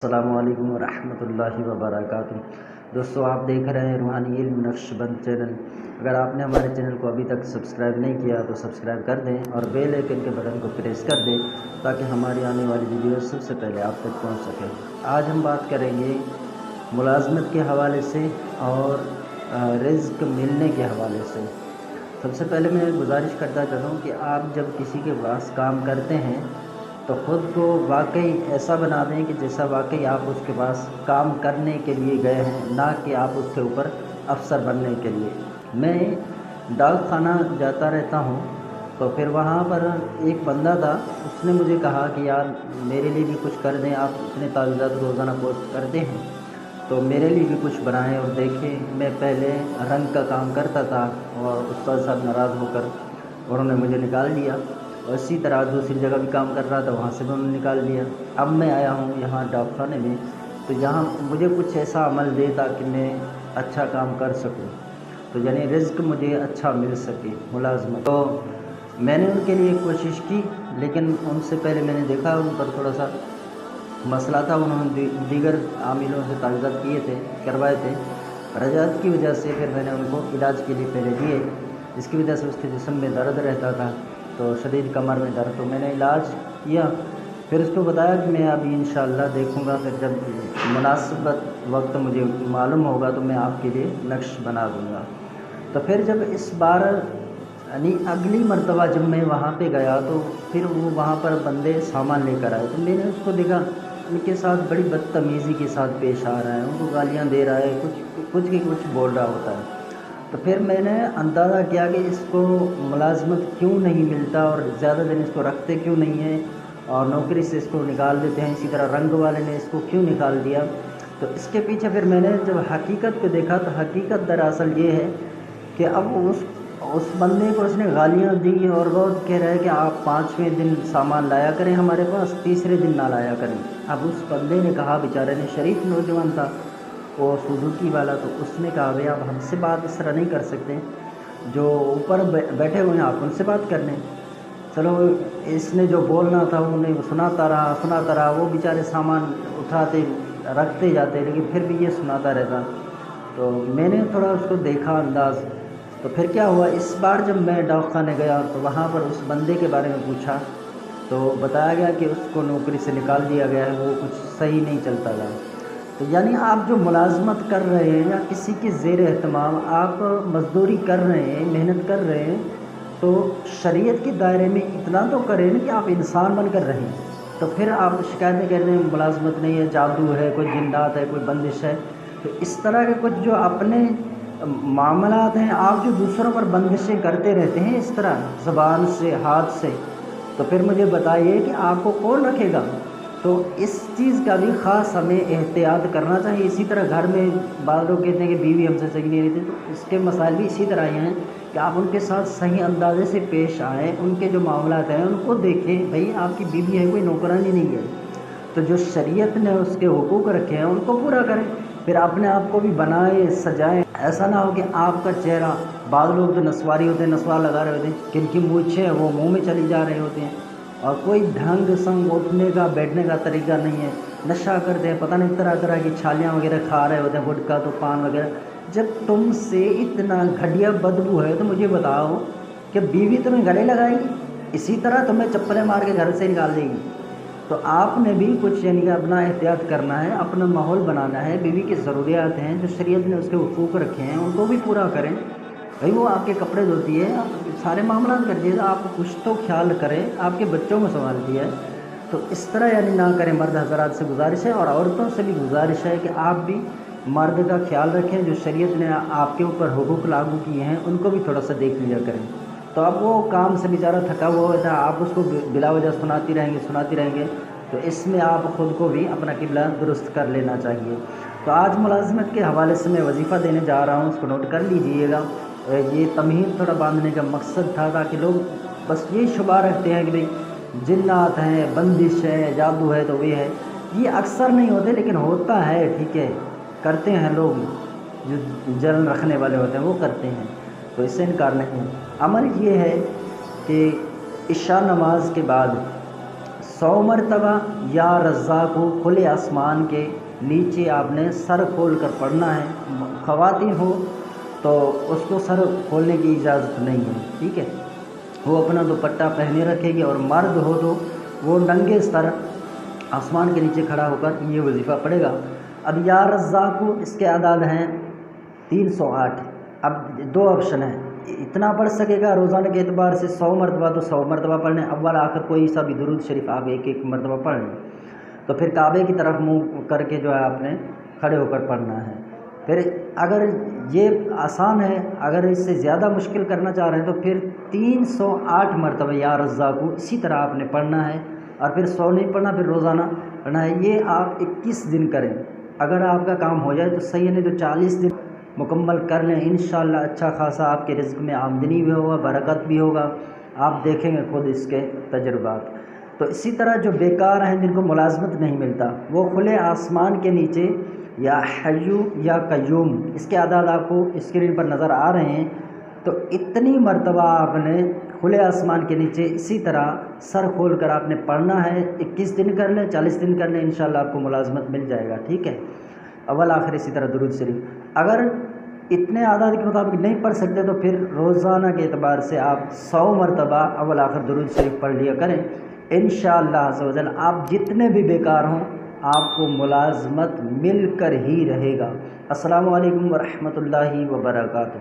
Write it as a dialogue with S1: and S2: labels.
S1: अस्सलामु अलैकुम वरहमतुल्लाहि वबरकातुहू। दोस्तों, आप देख रहे हैं रूहानी इल्म नक्शबंद चैनल। अगर आपने हमारे चैनल को अभी तक सब्सक्राइब नहीं किया तो सब्सक्राइब कर दें और बेल आइकन के बटन को प्रेस कर दें ताकि हमारी आने वाली वीडियो सबसे पहले आप तक पहुंच सके। आज हम बात करेंगे मुलाजमत के हवाले से और रिज़्क मिलने के हवाले से। सबसे पहले मैं गुजारिश करता चाहता हूँ कि आप जब किसी के पास काम करते हैं तो ख़ुद को वाकई ऐसा बना दें कि जैसा वाकई आप उसके पास काम करने के लिए गए हैं, ना कि आप उसके ऊपर अफसर बनने के लिए। मैं डाक खाना जाता रहता हूँ तो फिर वहाँ पर एक बंदा था, उसने मुझे कहा कि यार मेरे लिए भी कुछ कर दें, आप इतने कागजात रोज़ाना पोस्ट करते हैं तो मेरे लिए भी कुछ बनाएं। और देखें, मैं पहले रंग का काम करता था और उस्ताद साहब नाराज़ होकर उन्होंने मुझे निकाल दिया, और इसी तरह दूसरी जगह भी काम कर रहा था, वहाँ से भी उन्होंने निकाल दिया। अब मैं आया हूँ यहाँ डाक खाने में, तो यहाँ मुझे कुछ ऐसा अमल दे ताकि मैं अच्छा काम कर सकूँ, तो यानी रिज़्क मुझे अच्छा मिल सके मुलाजमत। तो मैंने उनके लिए कोशिश की, लेकिन उनसे पहले मैंने देखा उन पर थोड़ा सा मसला था। उन्होंने दीगर आमिलों से कागजात किए थे, करवाए थे, रजात की वजह से फिर मैंने उनको इलाज के लिए पहले दिए, जिसकी वजह से उसके जिस्म में दर्द रहता था, तो शदीद कमर में दर्द, तो मैंने इलाज किया। फिर उसको बताया कि मैं अभी इंशाअल्लाह देखूंगा, फिर जब मुनासिब वक्त मुझे मालूम होगा तो मैं आपके लिए नक्श बना दूंगा। तो फिर जब इस बार यानी अगली मर्तबा जब मैं वहाँ पे गया तो फिर वो वहाँ पर बंदे सामान लेकर आए, तो मैंने उसको देखा उनके साथ बड़ी बदतमीज़ी के साथ पेश आ रहा है, उनको गालियाँ दे रहा है, कुछ बोल रहा होता है। तो फिर मैंने अंदाज़ा किया कि इसको मुलाजमत क्यों नहीं मिलता और ज़्यादा दिन इसको रखते क्यों नहीं हैं और नौकरी से इसको निकाल देते हैं। इसी तरह रंग वाले ने इसको क्यों निकाल दिया। तो इसके पीछे फिर मैंने जब हकीकत को देखा तो हकीकत दरअसल ये है कि अब उस बंदे को उसने गालियाँ दी और वो कह रहा है कि आप 5वें दिन सामान लाया करें हमारे पास, तीसरे दिन ना लाया करें। अब उस बंदे ने कहा, बेचारे ने, शरीफ नौजवान था वो सुजुकी वाला, तो उसने कहा भाई आप हमसे बात इस तरह नहीं कर सकते, जो ऊपर बैठे हुए हैं आप उनसे बात कर लें। चलो, इसने जो बोलना था उन्हें सुनाता रहा। वो बेचारे सामान उठाते रखते जाते, लेकिन फिर भी ये सुनाता रहता। तो मैंने थोड़ा उसको देखा अंदाज़। तो फिर क्या हुआ, इस बार जब मैं डाक खाने गया तो वहाँ पर उस बंदे के बारे में पूछा तो बताया गया कि उसको नौकरी से निकाल दिया गया है, वो कुछ सही नहीं चलता था। तो यानी आप जो मुलाजमत कर रहे हैं या किसी के ज़ेर एहतमाम आप मज़दूरी कर रहे हैं, मेहनत कर रहे हैं, तो शरीयत के दायरे में इतना तो करें ना कि आप इंसान बनकर रहें। तो फिर आप शिकायतें कर रहे हैं मुलाजमत नहीं है, जादू है, कोई जिन्नात है, कोई बंदिश है। तो इस तरह के कुछ जो अपने मामलात हैं, आप जो दूसरों पर बंदिशें करते रहते हैं इस तरह ज़बान से, हाथ से, तो फिर मुझे बताइए कि आपको कौन रखेगा। तो इस चीज़ का भी ख़ास हमें एहतियात करना चाहिए। इसी तरह घर में बाद लोग कहते हैं कि बीवी हमसे सही नहीं रहती, तो इसके मसाइल भी इसी तरह हैं कि आप उनके साथ सही अंदाजे से पेश आएँ, उनके जो मामलात हैं उनको देखें। भाई आपकी बीवी है, कोई नौकरानी नहीं है, तो जो शरीयत ने उसके हुकूक रखे हैं उनको पूरा करें। फिर अपने आप को भी बनाए, सजाएं। ऐसा ना हो कि आपका चेहरा, बाद लोग तो नस्वारी होते हैं, नस्वार लगा रहे होते हैं, जिनकी मूछें हैं वो मुंह में चली जा रहे होते हैं और कोई ढंग संग उठने का बैठने का तरीका नहीं है, नशा करते हैं, पता नहीं तरह तरह की छालियाँ वगैरह खा रहे होते हैं, गुटखा तो पान वगैरह। जब तुमसे इतना घटिया बदबू है तो मुझे बताओ कि बीवी तुम्हें गले लगाएगी, इसी तरह तुम्हें चप्पलें मार के घर से निकाल देगी। तो आपने भी कुछ यानी कि अपना एहतियात करना है, अपना माहौल बनाना है। बीवी की ज़रूरियात हैं जो शरीयत ने उसके हुकूक रखे हैं उनको भी पूरा करें। भाई वो आपके कपड़े धोती है, आप सारे मामला कर दीजिए, आप कुछ तो ख्याल करें, आपके बच्चों को संभालती है। तो इस तरह यानी ना करें। मर्द हज़रात से गुजारिश है और औरतों से भी गुजारिश है कि आप भी मर्द का ख्याल रखें, जो शरीयत ने आपके ऊपर हुकूक लागू किए हैं उनको भी थोड़ा सा देख लिया करें। तो अब वो काम से बेचारा थका हुआ होता है, आप उसको बिला वजह सुनाती रहेंगे, तो इसमें आप ख़ुद को भी अपना किबला दुरुस्त कर लेना चाहिए। तो आज मुलाजमत के हवाले से मैं वजीफ़ा देने जा रहा हूँ, उसको नोट कर लीजिएगा। ये तमहीद थोड़ा बांधने का मकसद था ताकि लोग बस ये शुबा रखते हैं कि भाई जिन्नात हैं, बंदिश है, जादू है, तो ये है। ये अक्सर नहीं होते लेकिन होता है, ठीक है, करते हैं लोग, जो जलन रखने वाले होते हैं वो करते हैं, तो इससे इनकार नहीं है। अमल ये है कि इशा नमाज के बाद 100 مرتبہ یا رزاق کو کھلے آسمان کے نیچے آپ نے سر کھول کر پڑھنا ہے۔ خواتین ہو تو اس کو سر کھولنے کی اجازت نہیں ہے، ٹھیک ہے، وہ اپنا دوپٹہ پہنے رکھے گی، اور مرد ہو تو وہ ننگے سر آسمان کے نیچے کھڑا ہو کر یہ وظیفہ پڑھے گا۔ اب یا رزاق اس کے اعداد ہیں 308۔ اب دو آپشن ہیں، اتنا پڑھ سکے گا روزانہ کے اعتبار سے 100 مرتبہ تو 100 مرتبہ پڑھنے، اول آخر کوئی سا بھی درود شریف آپ ایک ایک مرتبہ پڑھ لیں، تو پھر کعبے کی طرف منہ کر کے جو ہے آپ نے کھڑے ہو کر پڑھنا ہے۔ پھر اگر یہ آسان ہے، اگر اس سے زیادہ مشکل کرنا چاہ رہے ہیں تو پھر 308 مرتبہ یا رزاق کو اسی طرح آپ نے پڑھنا ہے، اور پھر 100 نہیں پڑھنا، پھر روزانہ پڑھنا ہے۔ یہ آپ 21 دن کریں، اگر آپ کا کام ہو جائے تو صحیح ہے، نہیں تو 40 دن مکمل کر لیں، انشاءاللہ اچھا خاصا آپ کے رزق میں آمدنی بھی ہوگا، برکت بھی ہوگا، آپ دیکھیں گے خود اس کے تجربات۔ تو اسی طرح جو بیکار ہیں، جن کو ملازمت نہیں ملتا، وہ کھلے آسمان کے نیچے یا حیو یا قیوم، اس کے اعداد آپ کو اسکرین پر نظر آ رہے ہیں، تو اتنی مرتبہ آپ نے کھلے آسمان کے نیچے اسی طرح سر کھول کر آپ نے پڑھنا ہے۔ 21 دن کر لیں، 40 دن کر لیں، انشاءاللہ آپ کو ملازمت مل جائے گا، ٹھیک ہے۔ اول آخر اسی طرح درود شریف۔ اگر اتنے اعداد کے مطابق نہیں پڑھ سکتے تو پھر روزانہ کے اعتبار سے آپ 100 مرتبہ اول آخر درود شریف پڑھ لیا کریں، انشاءاللہ عز و جل آپ جتنے بھی بیکار ہوں آپ کو ملازمت مل کر ہی رہے گا۔ السلام علیکم ورحمۃ اللہ وبرکاتہ۔